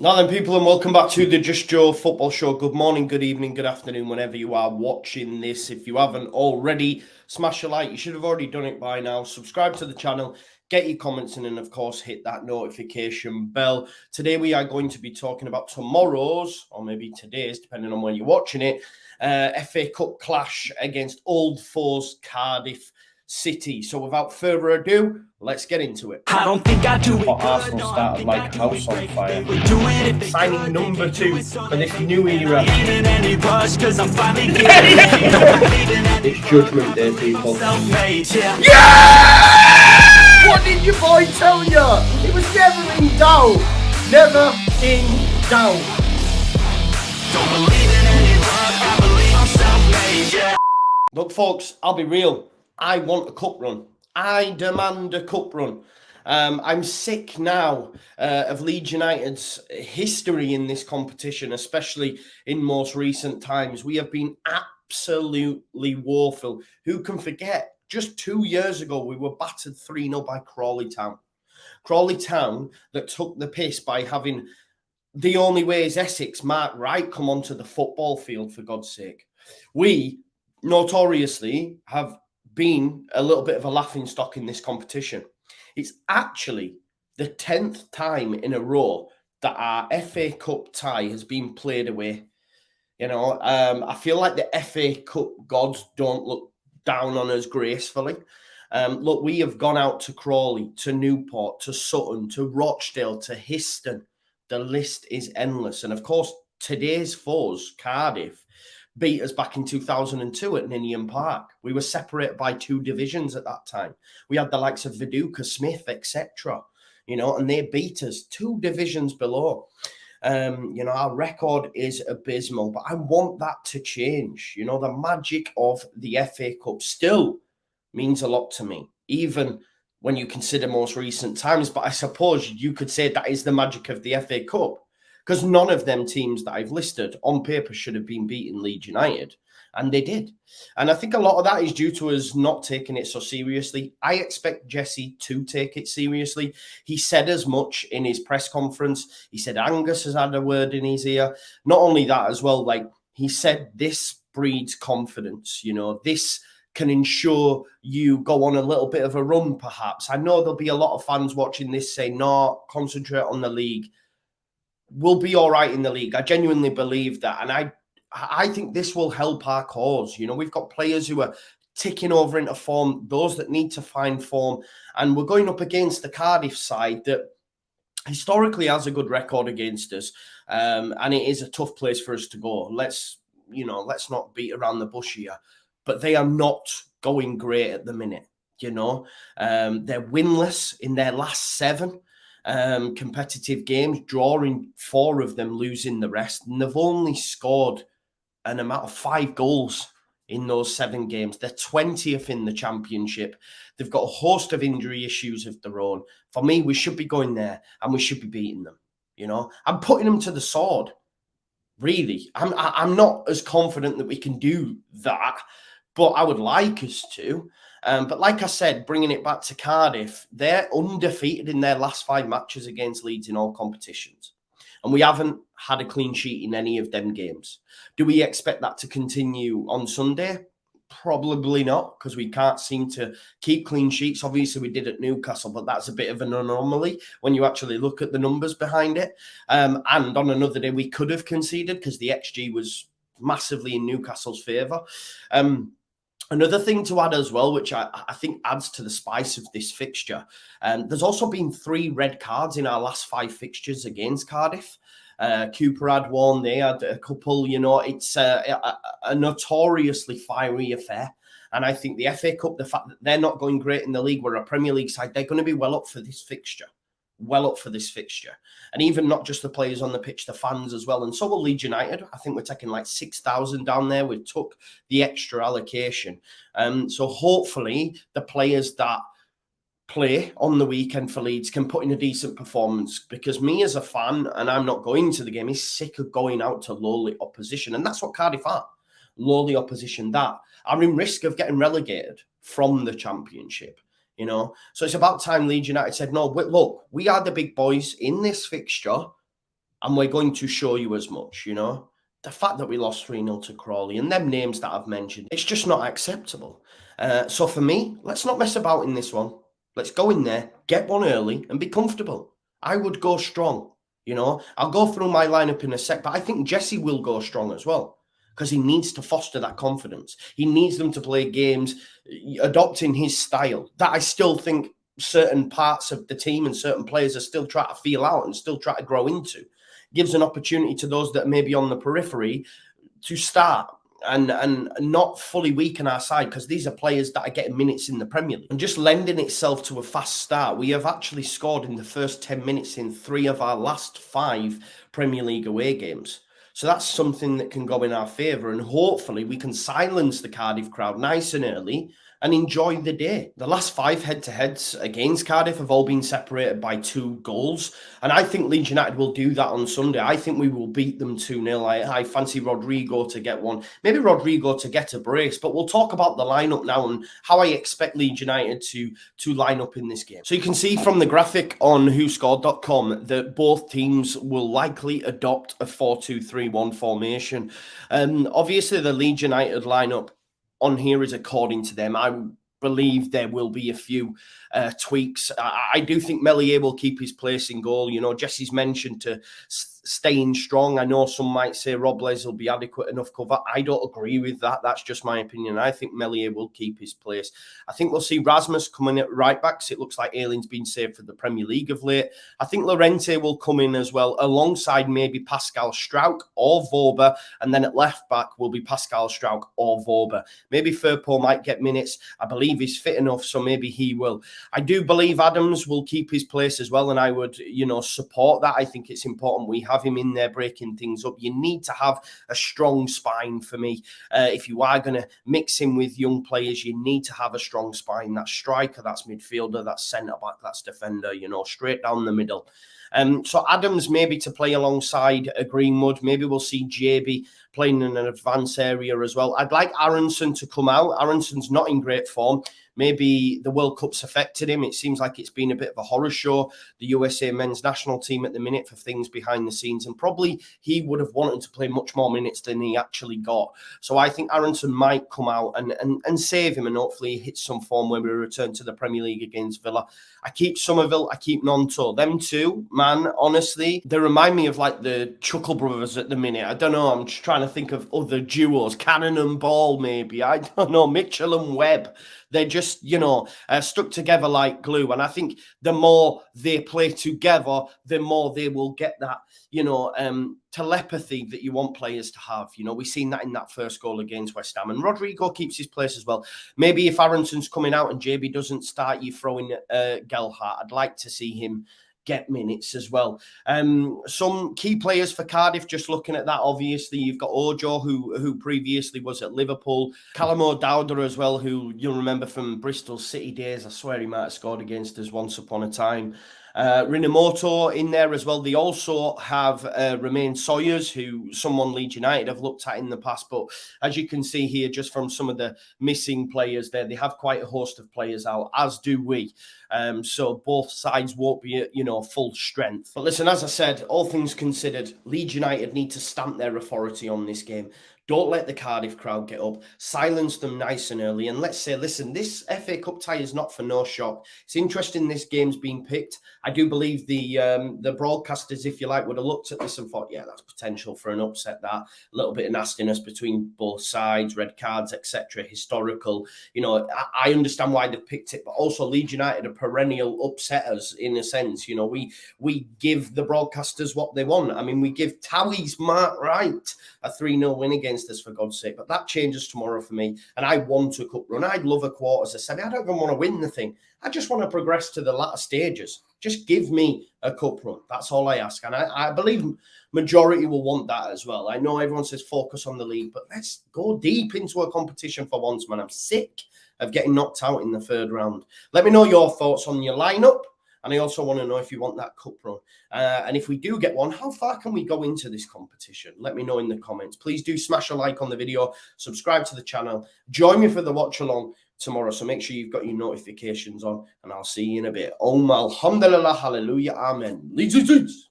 Now then, people, and welcome back to the Just Joe Football Show. Good morning, good evening, good afternoon, whenever you are watching this. If you haven't already, smash a like. You should have already done it by now. Subscribe to the channel, get your comments in, and of course, hit that notification bell. Today, we are going to be talking about tomorrow's, or maybe today's, depending on when you're watching it, FA Cup clash against old foes Cardiff City. So without further ado, let's get into it. I don't think I do it. Arsenal started like a house on fire. Signing number 2 for this new era. It's Judgment Day, people. Yeah! What did your boy tell you? It was never in doubt. Never in doubt. Don't believe in any luck. I believe I'm self-made. Yeah. Look, folks, I'll be real. I want a cup run. I demand a cup run. I'm sick now of Leeds United's history in this competition, especially in most recent times. We have been absolutely woeful. Who can forget? Just 2 years ago, we were battered 3-0 by Crawley Town. Crawley Town that took the piss by having the only way is Essex, Mark Wright, come onto the football field, for God's sake. We notoriously have been a little bit of a laughing stock in this competition. It's actually the 10th time in a row that our FA Cup tie has been played away. You know, I feel like the FA Cup gods don't look down on us gracefully. Look, we have gone out to Crawley, to Newport, to Sutton, to Rochdale, to Histon. The list is endless. And of course, today's foes, Cardiff, beat us back in 2002 at Ninian Park. We were separated by 2 divisions at that time. We had the likes of Viduka, Smith, etc. You know, and they beat us 2 divisions below. You know, our record is abysmal, but I want that to change. You know, the magic of the FA Cup still means a lot to me, even when you consider most recent times. But I suppose you could say that is the magic of the FA Cup, because none of them teams that I've listed on paper should have been beating Leeds United, and they did. And I think a lot of that is due to us not taking it so seriously. I expect Jesse to take it seriously. He said as much in his press conference. He said Angus has had a word in his ear. Not only that as well, like he said, this breeds confidence. You know, this can ensure you go on a little bit of a run, perhaps. I know there'll be a lot of fans watching this saying, no, concentrate on the league. We'll be all right in the league. I genuinely believe that. And I think this will help our cause. You know, we've got players who are ticking over into form, those that need to find form. And we're going up against the Cardiff side that historically has a good record against us. And it is a tough place for us to go. Let's not beat around the bush here. But they are not going great at the minute. You know, they're winless in their last 7 competitive games, drawing 4 of them, losing the rest. And they've only scored an amount of 5 goals in those 7 games. They're 20th in the championship. They've got a host of injury issues of their own. For me, we should be going there and we should be beating them. You know, I'm putting them to the sword. Really, I'm not as confident that we can do that, but I would like us to. But like I said, bringing it back to Cardiff, they're undefeated in their last 5 matches against Leeds in all competitions. And we haven't had a clean sheet in any of them games. Do we expect that to continue on Sunday? Probably not, because we can't seem to keep clean sheets. Obviously, we did at Newcastle, but that's a bit of an anomaly when you actually look at the numbers behind it. And on another day, we could have conceded because the XG was massively in Newcastle's favour. Another thing to add as well, which I think adds to the spice of this fixture, there's also been 3 red cards in our last 5 fixtures against Cardiff. Cooper had one, they had a couple. You know, it's a notoriously fiery affair. And I think the FA Cup, the fact that they're not going great in the league, we're a Premier League side, they're going to be well up for this fixture. And even not just the players on the pitch, the fans as well. And so will Leeds United. I think we're taking like 6,000 down there. We took the extra allocation. So hopefully the players that play on the weekend for Leeds can put in a decent performance, because me as a fan, and I'm not going to the game, is sick of going out to lowly opposition. And that's what Cardiff are. Lowly opposition that are in risk of getting relegated from the Championship. You know, so it's about time Leeds United said, no, look, we are the big boys in this fixture. and we're going to show you as much, you know. The fact that we lost 3-0 to Crawley and them names that I've mentioned, it's just not acceptable. So for me, let's not mess about in this one. Let's go in there, get one early, and be comfortable. I would go strong, you know. I'll go through my lineup in a sec, but I think Jesse will go strong as well because he needs to foster that confidence. He needs them to play games adopting his style that I still think certain parts of the team and certain players are still trying to feel out and still try to grow into. Gives an opportunity to those that may be on the periphery to start and not fully weaken our side, because these are players that are getting minutes in the Premier League and just lending itself to a fast start. We have actually scored in the first 10 minutes in 3 of our last 5 Premier League away games. So that's something that can go in our favour, and hopefully we can silence the Cardiff crowd nice and early and enjoy the day. The last 5 head-to-heads against Cardiff have all been separated by 2 goals, and I think Leeds United will do that on Sunday. I think we will beat them 2-0. I fancy Rodrigo to get one, maybe Rodrigo to get a brace, but we'll talk about the lineup now and how I expect Leeds United to line up in this game. So you can see from the graphic on WhoScored.com that both teams will likely adopt a 4-2-3-1 formation. Obviously, the Leeds United lineup on here is according to them. I believe there will be a few tweaks. I do think Meslier will keep his place in goal. You know, Jesse's mentioned to staying strong. I know some might say Robles will be adequate enough cover. I don't agree with that. That's just my opinion. I think Meslier will keep his place. I think we'll see Rasmus coming at right backs. It looks like Ayling's been saved for the Premier League of late. I think Llorente will come in as well, alongside maybe Pascal Struijk or Vorber, and then at left back will be Pascal Struijk or Vorber. Maybe Firpo might get minutes. I believe he's fit enough, so maybe he will. I do believe Adams will keep his place as well, and I would, you know, support that. I think it's important we have him in there breaking things up. You need to have a strong spine for me. If you are going to mix in with young players, you need to have a strong spine. That's striker, that's midfielder, that's centre-back, that's defender, you know, straight down the middle. So Adams maybe to play alongside a Greenwood. Maybe we'll see JB playing in an advanced area as well. I'd like Aronson to come out. Aronson's not in great form. Maybe the World Cup's affected him. It seems like it's been a bit of a horror show, the USA men's national team at the minute, for things behind the scenes. And probably he would have wanted to play much more minutes than he actually got. So I think Aronson might come out and save him, and hopefully hit some form when we return to the Premier League against Villa. I keep Somerville, I keep Nonto. Them two, man, honestly, they remind me of like the Chuckle Brothers at the minute. I don't know, I'm just trying to think of other duos. Cannon and Ball, maybe. I don't know, Mitchell and Webb. They're just, you know, stuck together like glue. And I think the more they play together, the more they will get that, you know, telepathy that you want players to have. You know, we've seen that in that first goal against West Ham. And Rodrigo keeps his place as well. Maybe if Aronson's coming out and JB doesn't start, you throw in Gelhardt. I'd like to see him get minutes as well. Some key players for Cardiff, just looking at that, obviously, you've got Ojo, who previously was at Liverpool. Callum O'Dowda as well, who you'll remember from Bristol City days. I swear he might have scored against us once upon a time. Rinamoto in there as well. They also have Romain Sawyers, who someone Leeds United have looked at in the past. But as you can see here, just from some of the missing players there, they have quite a host of players out, as do we. So both sides won't be at, you know, full strength. But listen, as I said, all things considered, Leeds United need to stamp their authority on this game. Don't let the Cardiff crowd get up. Silence them nice and early. And let's say, listen, this FA Cup tie is not for no shock. It's interesting this game's been picked. I do believe the broadcasters, if you like, would have looked at this and thought, yeah, that's potential for an upset, that. A little bit of nastiness between both sides, red cards, etc., historical. You know, I understand why they've picked it, but also Leeds United are perennial upsetters in a sense. You know, we give the broadcasters what they want. I mean, we give Towie's Mark Wright a 3-0 win against us, for God's sake. But that changes tomorrow for me. And I want a cup run. I'd love a quarters. I said, I don't even want to win the thing. I just want to progress to the latter stages. Just give me a cup run. That's all I ask. And I believe majority will want that as well. I know everyone says focus on the league, but let's go deep into a competition for once, man. I'm sick of getting knocked out in the third round. Let me know your thoughts on your lineup. And I also want to know if you want that cup run. And if we do get one, how far can we go into this competition? Let me know in the comments. Please do smash a like on the video. Subscribe to the channel. Join me for the watch along tomorrow. So make sure you've got your notifications on. And I'll see you in a bit. Alhamdulillah, hallelujah, amen. Leeds.